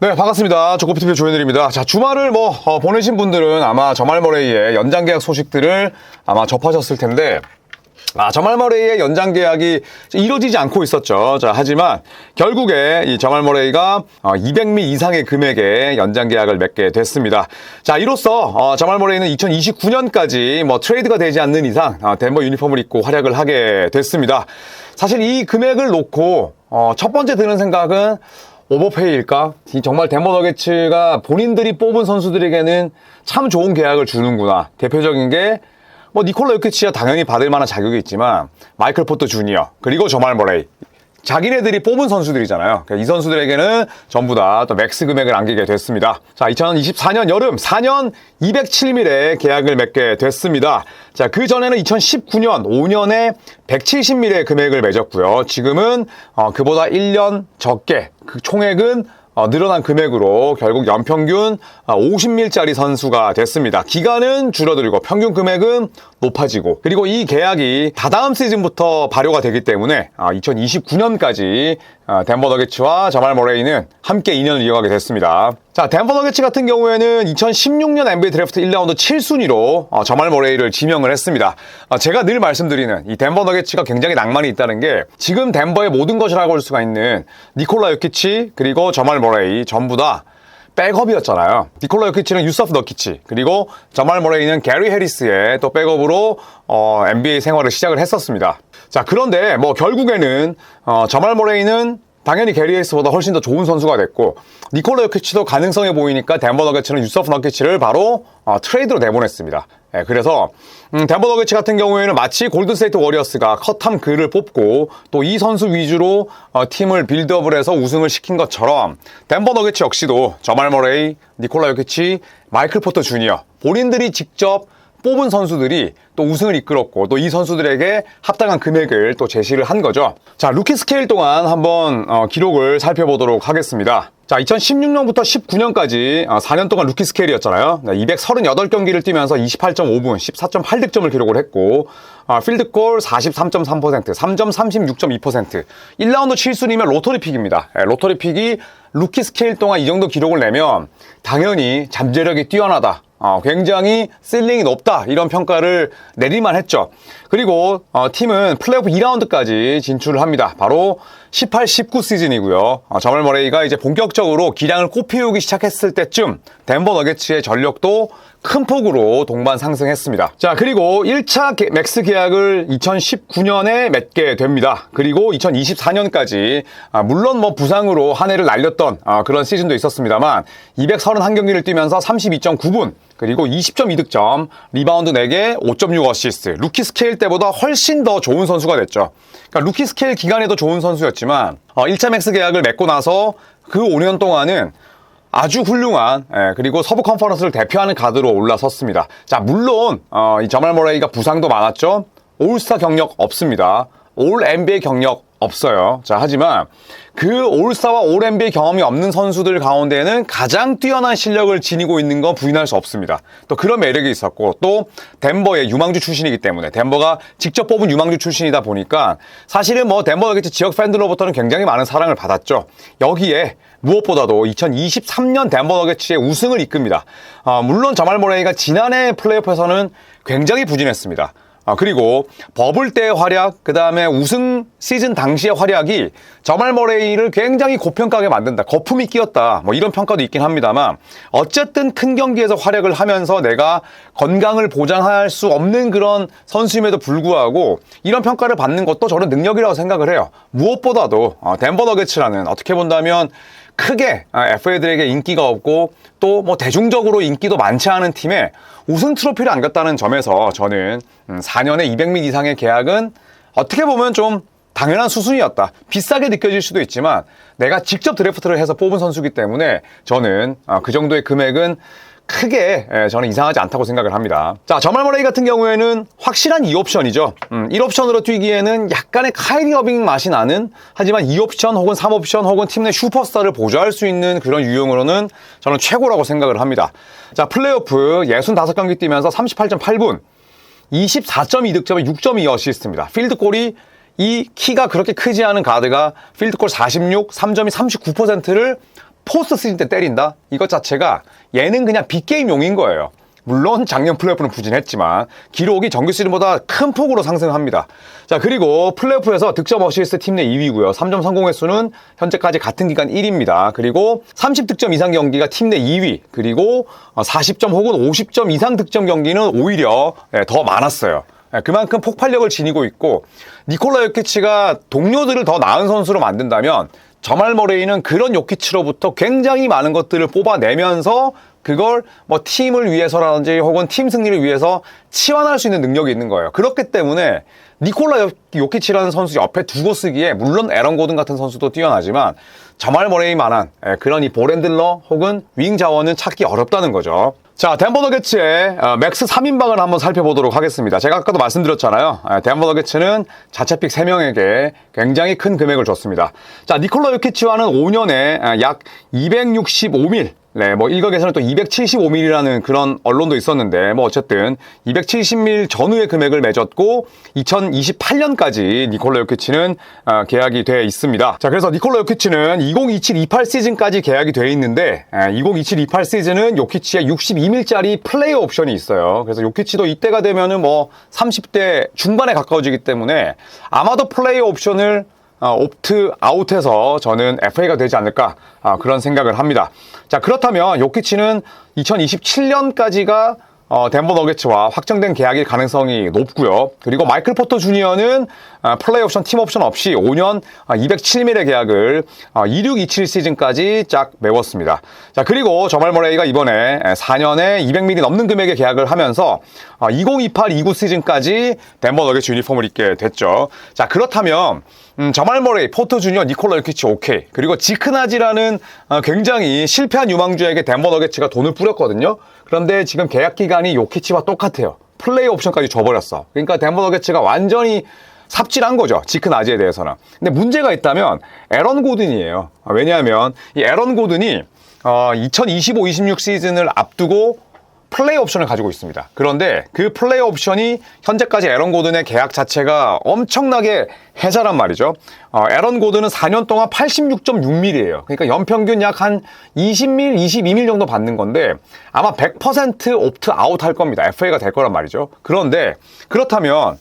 네, 반갑습니다. 조코피TV 조현일입니다. 자, 주말을 보내신 분들은 아마 저말 머레이의 연장 계약 소식들을 아마 접하셨을 텐데, 저말 머레이의 연장 계약이 이루어지지 않고 있었죠. 자, 하지만 결국에 이 저말 머레이가 200미 이상의 금액의 연장 계약을 맺게 됐습니다. 자, 이로써 저말 머레이는 2029년까지 트레이드가 되지 않는 이상 덴버 유니폼을 입고 활약을 하게 됐습니다. 사실 이 금액을 놓고 첫 번째 드는 생각은 오버페이일까? 정말 덴버 너게츠가 본인들이 뽑은 선수들에게는 참 좋은 계약을 주는구나. 대표적인 게 니콜라 요키치야 당연히 받을 만한 자격이 있지만 마이클 포터 주니어 그리고 저말 머레이 자기네들이 뽑은 선수들이잖아요. 이 선수들에게는 전부 다 또 맥스 금액을 안기게 됐습니다. 자, 2024년 여름 4년 207밀의 계약을 맺게 됐습니다. 자, 그 전에는 2019년 5년에 170밀의 금액을 맺었고요. 지금은 그보다 1년 적게 그 총액은 늘어난 금액으로 결국 연평균 50밀짜리 선수가 됐습니다. 기간은 줄어들고 평균 금액은 높아지고, 그리고 이 계약이 다다음 시즌부터 발효가 되기 때문에 2029년까지 덴버 너게츠와 저말 머레이는 함께 2년을 이어가게 됐습니다. 자, 덴버 너게츠 같은 경우에는 2016년 NBA 드래프트 1라운드 7순위로 저말 머레이를 지명을 했습니다. 제가 늘 말씀드리는 이 덴버 너게츠가 굉장히 낭만이 있다는 게, 지금 덴버의 모든 것이라고 할 수가 있는 니콜라 요키치 그리고 저말 머레이 전부 다 백업이었잖아요. 니콜라 요키치는 유서프 너키치, 그리고 저말 머레이는 게리 해리스의 또 백업으로 NBA 생활을 시작을 했었습니다. 자, 그런데 결국에는 저말 머레이는 당연히 게리 해리스보다 훨씬 더 좋은 선수가 됐고, 니콜라 요키치도 가능성이 보이니까 덴버 너게츠는 유서프 너키치를 바로 트레이드로 내보냈습니다. 그래서 덴버 너게츠 같은 경우에는 마치 골든스테이트 워리어스가 컷함 그를 뽑고 또 이 선수 위주로 팀을 빌드업을 해서 우승을 시킨 것처럼, 덴버 너게츠 역시도 저말 머레이, 니콜라 요키치, 마이클 포터 주니어 본인들이 직접 뽑은 선수들이 또 우승을 이끌었고, 또 이 선수들에게 합당한 금액을 또 제시를 한 거죠. 자, 루키 스케일 동안 한번 기록을 살펴보도록 하겠습니다. 자, 2016년부터 19년까지 4년 동안 루키 스케일이었잖아요. 238경기를 뛰면서 28.5분, 14.8득점을 기록을 했고, 필드골 43.3%, 3점 36.2%, 1라운드 7순위면 로터리 픽입니다. 로터리 픽이 루키 스케일 동안 이 정도 기록을 내면 당연히 잠재력이 뛰어나다, 굉장히 실링이 높다, 이런 평가를 내릴만 했죠. 그리고 팀은 플레이오프 2라운드까지 진출을 합니다. 바로 18, 19 시즌이고요. 저말 머레이가 이제 본격적으로 기량을 꽃피우기 시작했을 때쯤 덴버 너게츠의 전력도 큰 폭으로 동반 상승했습니다. 자, 그리고 1차 맥스 계약을 2019년에 맺게 됩니다. 그리고 2024년까지 물론 부상으로 한 해를 날렸던 그런 시즌도 있었습니다만 231경기를 뛰면서 32.9분, 그리고 20.2득점, 리바운드 4개, 5.6 어시스트, 루키 스케일 때보다 훨씬 더 좋은 선수가 됐죠. 그러니까 루키 스케일 기간에도 좋은 선수였지만 1차 맥스 계약을 맺고 나서 그 5년 동안은 아주 훌륭한, 그리고 서부 컨퍼런스를 대표하는 가드로 올라섰습니다. 자, 물론 이 저말 머레이가 부상도 많았죠. 올스타 경력 없습니다. 올 NBA 경력 없어요. 자, 하지만 그 올스타와 올 NBA 경험이 없는 선수들 가운데는 가장 뛰어난 실력을 지니고 있는 건 부인할 수 없습니다. 또 그런 매력이 있었고, 또 덴버의 유망주 출신이기 때문에, 덴버가 직접 뽑은 유망주 출신이다 보니까 사실은 덴버 너게츠 지역 팬들로부터는 굉장히 많은 사랑을 받았죠. 여기에 무엇보다도 2023년 덴버 너게츠의 우승을 이끕니다. 물론 저말 머레이가 지난해 플레이오프에서는 굉장히 부진했습니다. 그리고 버블 때의 활약, 그 다음에 우승 시즌 당시의 활약이 저말 머레이를 굉장히 고평가하게 만든다, 거품이 끼었다, 이런 평가도 있긴 합니다만, 어쨌든 큰 경기에서 활약을 하면서 내가 건강을 보장할 수 없는 그런 선수임에도 불구하고 이런 평가를 받는 것도 저는 능력이라고 생각을 해요. 무엇보다도 덴버 너게츠라는, 어떻게 본다면 크게 FA들에게 인기가 없고 또 대중적으로 인기도 많지 않은 팀에 우승 트로피를 안겼다는 점에서 저는 4년에 200밀 이상의 계약은 어떻게 보면 좀 당연한 수순이었다. 비싸게 느껴질 수도 있지만 내가 직접 드래프트를 해서 뽑은 선수이기 때문에 저는 그 정도의 금액은 크게 저는 이상하지 않다고 생각을 합니다. 자, 저말 머레이 같은 경우에는 확실한 2옵션이죠. 1옵션으로 뛰기에는 약간의 카이리 어빙 맛이 나는, 하지만 2옵션 혹은 3옵션 혹은 팀 내 슈퍼스타를 보조할 수 있는 그런 유형으로는 저는 최고라고 생각을 합니다. 자, 플레이오프 65경기 뛰면서 38.8분, 24.2득점에 6.2 어시스트입니다. 필드골이, 이 키가 그렇게 크지 않은 가드가 필드골 46, 3점이 39%를 포스트 시즌 때 때린다? 이것 자체가 얘는 그냥 빅게임용인 거예요. 물론 작년 플레이오프는 부진했지만 기록이 정규 시즌보다 큰 폭으로 상승합니다. 자, 그리고 플레이오프에서 득점 어시스트 팀 내 2위고요. 3점 성공 횟수는 현재까지 같은 기간 1위입니다. 그리고 30득점 이상 경기가 팀 내 2위. 그리고 40점 혹은 50점 이상 득점 경기는 오히려 더 많았어요. 그만큼 폭발력을 지니고 있고, 니콜라 요키치가 동료들을 더 나은 선수로 만든다면 저말 머레이는 그런 요키치로부터 굉장히 많은 것들을 뽑아내면서 그걸 뭐 팀을 위해서라든지 혹은 팀 승리를 위해서 치환할 수 있는 능력이 있는 거예요. 그렇기 때문에 니콜라 요키치라는 선수 옆에 두고 쓰기에 물론 에런 고든 같은 선수도 뛰어나지만 저말 머레이만한 그런 이 볼핸들러 혹은 윙 자원은 찾기 어렵다는 거죠. 자, 덴버 너게츠의 맥스 3인방을 한번 살펴보도록 하겠습니다. 제가 아까도 말씀드렸잖아요. 덴버 너게츠는 자체 픽 3명에게 굉장히 큰 금액을 줬습니다. 자, 니콜라 요키치와는 5년에 약 265밀, 네, 뭐 일각에서는 또 275밀이라는 그런 언론도 있었는데 뭐 어쨌든 270밀 전후의 금액을 맺었고 2028년까지 니콜라 요키치는 계약이 돼 있습니다. 자, 그래서 니콜라 요키치는 2027-28 시즌까지 계약이 돼 있는데 2027-28 시즌은 요키치의 62밀짜리 플레이어 옵션이 있어요. 그래서 요키치도 이때가 되면은 뭐 30대 중반에 가까워지기 때문에 아마도 플레이어 옵션을 옵트 아웃해서 저는 FA가 되지 않을까 그런 생각을 합니다. 자, 그렇다면 요키치는 2027년까지가 덴버 너게츠와 확정된 계약일 가능성이 높고요. 그리고 마이클 포터 주니어는 플레이 옵션, 팀 옵션 없이 5년 207밀의 계약을 26-27 시즌까지 쫙 메웠습니다. 자, 그리고 저말 머레이가 이번에 4년에 200밀이 넘는 금액의 계약을 하면서 2028-29 시즌까지 덴버 너게츠 유니폼을 입게 됐죠. 자, 그렇다면 저말 머레이, 포터 주니어, 니콜라 요키치 오케이. 그리고 지크나지라는 굉장히 실패한 유망주에게 덴버 너게츠가 돈을 뿌렸거든요. 그런데 지금 계약 기간이 요키치와 똑같아요. 플레이 옵션까지 줘버렸어. 그러니까 덴버 너게츠가 완전히 삽질한 거죠. 지크나지에 대해서는. 근데 문제가 있다면 에런 고든이에요. 왜냐하면 이 에런 고든이 2025-26 시즌을 앞두고 플레이 옵션을 가지고 있습니다. 그런데 그 플레이 옵션이 현재까지 에런 고든의 계약 자체가 엄청나게 해자란 말이죠. 에런 고든은 4년 동안 86.6밀이에요. 그러니까 연평균 약 한 20밀, 22밀 정도 받는 건데 아마 100% 옵트 아웃 할 겁니다. FA가 될 거란 말이죠. 그런데 그렇다면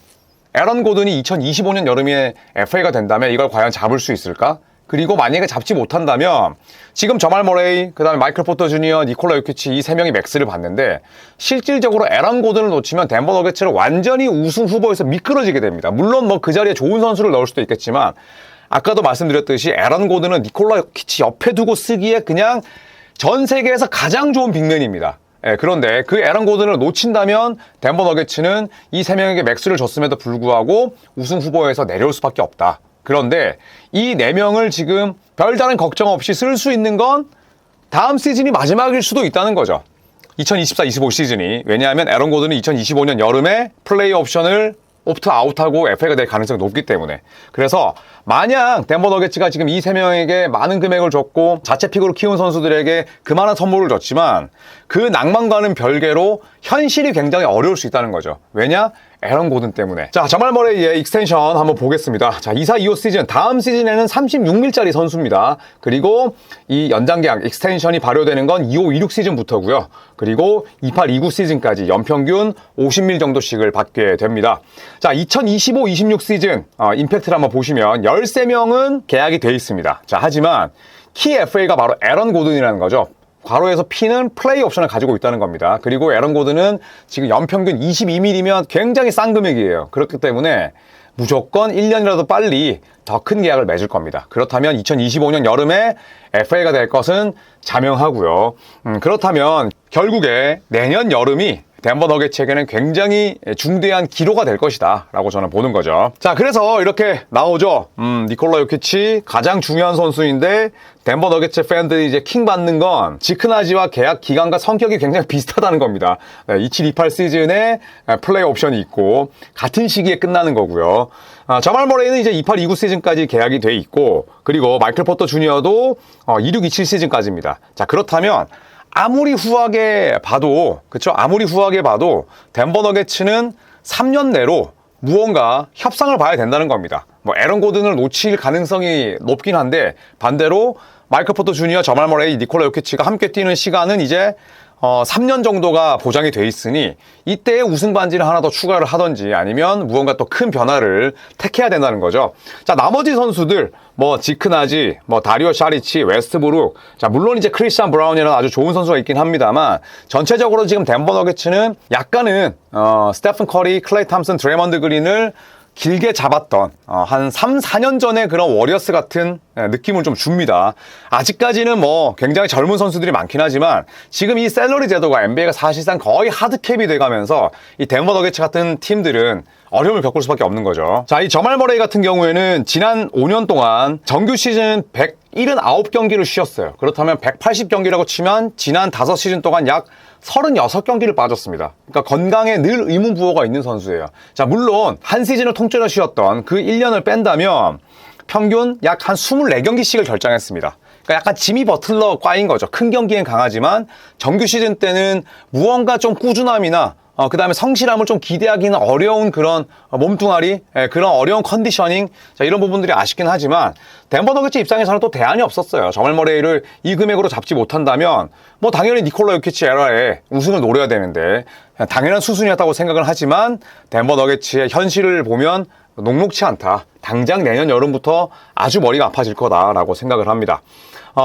에런 고든이 2025년 여름에 FA가 된다면 이걸 과연 잡을 수 있을까? 그리고 만약에 잡지 못한다면 지금 저말 머레이, 그 다음에 마이클 포터 주니어, 니콜라 요키치 이 3명이 맥스를 받는데 실질적으로 에런 고든을 놓치면 덴버 너게츠를 완전히 우승 후보에서 미끄러지게 됩니다. 물론 뭐 그 자리에 좋은 선수를 넣을 수도 있겠지만 아까도 말씀드렸듯이 에런 고든은 니콜라 요키치 옆에 두고 쓰기에 그냥 전 세계에서 가장 좋은 빅맨입니다. 그런데 그 에런 고든을 놓친다면 덴버 너게츠는 이 3명에게 맥스를 줬음에도 불구하고 우승 후보에서 내려올 수밖에 없다. 그런데 이 4명을 지금 별다른 걱정 없이 쓸 수 있는 건 다음 시즌이 마지막일 수도 있다는 거죠. 2024-25 시즌이. 왜냐하면 에런 고든은 2025년 여름에 플레이 옵션을 옵트 아웃하고 FA가 될 가능성이 높기 때문에. 그래서 만약 덴버 너게츠가 지금 이 3명에게 많은 금액을 줬고 자체 픽으로 키운 선수들에게 그만한 선물을 줬지만 그 낭만과는 별개로 현실이 굉장히 어려울 수 있다는 거죠. 왜냐? 에런 고든 때문에. 자, 저말 머레이의 익스텐션 한번 보겠습니다. 자, 24-25 시즌, 다음 시즌에는 36밀짜리 선수입니다. 그리고 이 연장 계약, 익스텐션이 발효되는 건 25-26 시즌부터고요. 그리고 28-29 시즌까지 연평균 50밀 정도씩을 받게 됩니다. 자, 2025-26 시즌 임팩트를 한번 보시면 13명은 계약이 돼 있습니다. 자, 하지만 키 FA가 바로 에런 고든이라는 거죠. 괄호에서 P는 플레이 옵션을 가지고 있다는 겁니다. 그리고 에런 고든은 지금 연평균 22밀이면 굉장히 싼 금액이에요. 그렇기 때문에 무조건 1년이라도 빨리 더 큰 계약을 맺을 겁니다. 그렇다면 2025년 여름에 FA가 될 것은 자명하고요. 그렇다면 결국에 내년 여름이 덴버 너게츠에게는 굉장히 중대한 기로가 될 것이다 라고 저는 보는 거죠. 자, 그래서 이렇게 나오죠. 니콜라 요키치 가장 중요한 선수인데 덴버 너게츠 팬들이 이제 킹 받는 건 지크나지와 계약 기간과 성격이 굉장히 비슷하다는 겁니다. 27-28 시즌에 플레이 옵션이 있고 같은 시기에 끝나는 거고요. 저말 머레이는 이제 28-29 시즌까지 계약이 돼 있고 그리고 마이클 포터 주니어도 26-27 시즌까지입니다. 자, 그렇다면 아무리 후하게 봐도, 그쵸? 아무리 후하게 봐도 덴버 너게츠는 3년 내로 무언가 협상을 봐야 된다는 겁니다. 뭐 에런 고든을 놓칠 가능성이 높긴 한데 반대로 마이클 포터 주니어, 저말 머레이, 니콜라 요키치가 함께 뛰는 시간은 이제 3년 정도가 보장이 돼 있으니 이때에 우승 반지를 하나 더 추가를 하던지 아니면 무언가 또 큰 변화를 택해야 된다는 거죠. 자, 나머지 선수들 뭐 지크나지, 뭐 다리오 샤리치, 웨스트브룩, 자 물론 이제 크리스찬 브라운이라는 아주 좋은 선수가 있긴 합니다만 전체적으로 지금 덴버 너게츠는 약간은 스테픈 커리, 클레이 탐슨, 드레먼드 그린을 길게 잡았던 한 3, 4년 전에 그런 워리어스 같은 느낌을 좀 줍니다. 아직까지는 뭐 굉장히 젊은 선수들이 많긴 하지만 지금 이 셀러리 제도가 NBA가 사실상 거의 하드캡이 돼가면서 이 덴버 너게츠 같은 팀들은 어려움을 겪을 수밖에 없는 거죠. 자, 이 저말 머레이 같은 경우에는 지난 5년 동안 정규 시즌 179경기를 쉬었어요. 그렇다면 180경기라고 치면 지난 5시즌 동안 약 36경기를 빠졌습니다. 그러니까 건강에 늘 의문부호가 있는 선수예요. 자, 물론 한 시즌을 통째로 쉬었던 그 1년을 뺀다면 평균 약 한 24경기씩을 결장했습니다. 그러니까 약간 지미 버틀러과인 거죠. 큰 경기엔 강하지만 정규 시즌 때는 무언가 좀 꾸준함이나 그 다음에 성실함을 좀 기대하기는 어려운 그런 몸뚱아리, 그런 어려운 컨디셔닝, 자, 이런 부분들이 아쉽긴 하지만 덴버 너게츠 입장에서는 또 대안이 없었어요. 저말 머레이를 이 금액으로 잡지 못한다면 뭐 당연히 니콜라 요키치 에라에 우승을 노려야 되는데 당연한 수순이었다고 생각을 하지만 덴버 너게츠의 현실을 보면 녹록치 않다. 당장 내년 여름부터 아주 머리가 아파질 거다라고 생각을 합니다.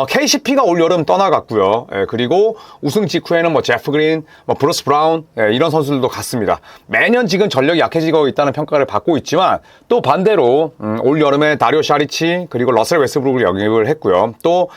KCP가 올 여름 떠나갔고요. 그리고 우승 직후에는 뭐 제프 그린, 뭐 브루스 브라운 이런 선수들도 갔습니다. 매년 지금 전력이 약해지고 있다는 평가를 받고 있지만 또 반대로 올 여름에 다리오 샤리치 그리고 러셀 웨스브룩을 영입을 했고요. 또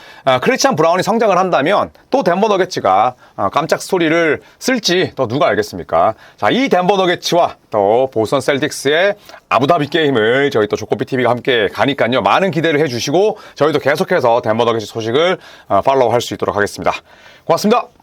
크리스찬 브라운이 성장을 한다면 또 덴버 너게츠가 깜짝 스토리를 쓸지 또 누가 알겠습니까? 자, 이 덴버 너게츠와 또 보스턴 셀틱스의 아부다비 게임을 저희 또 조코피 TV가 함께 가니까요. 많은 기대를 해주시고 저희도 계속해서 덴버 너게츠 소식을 팔로우 할 수 있도록 하겠습니다. 고맙습니다.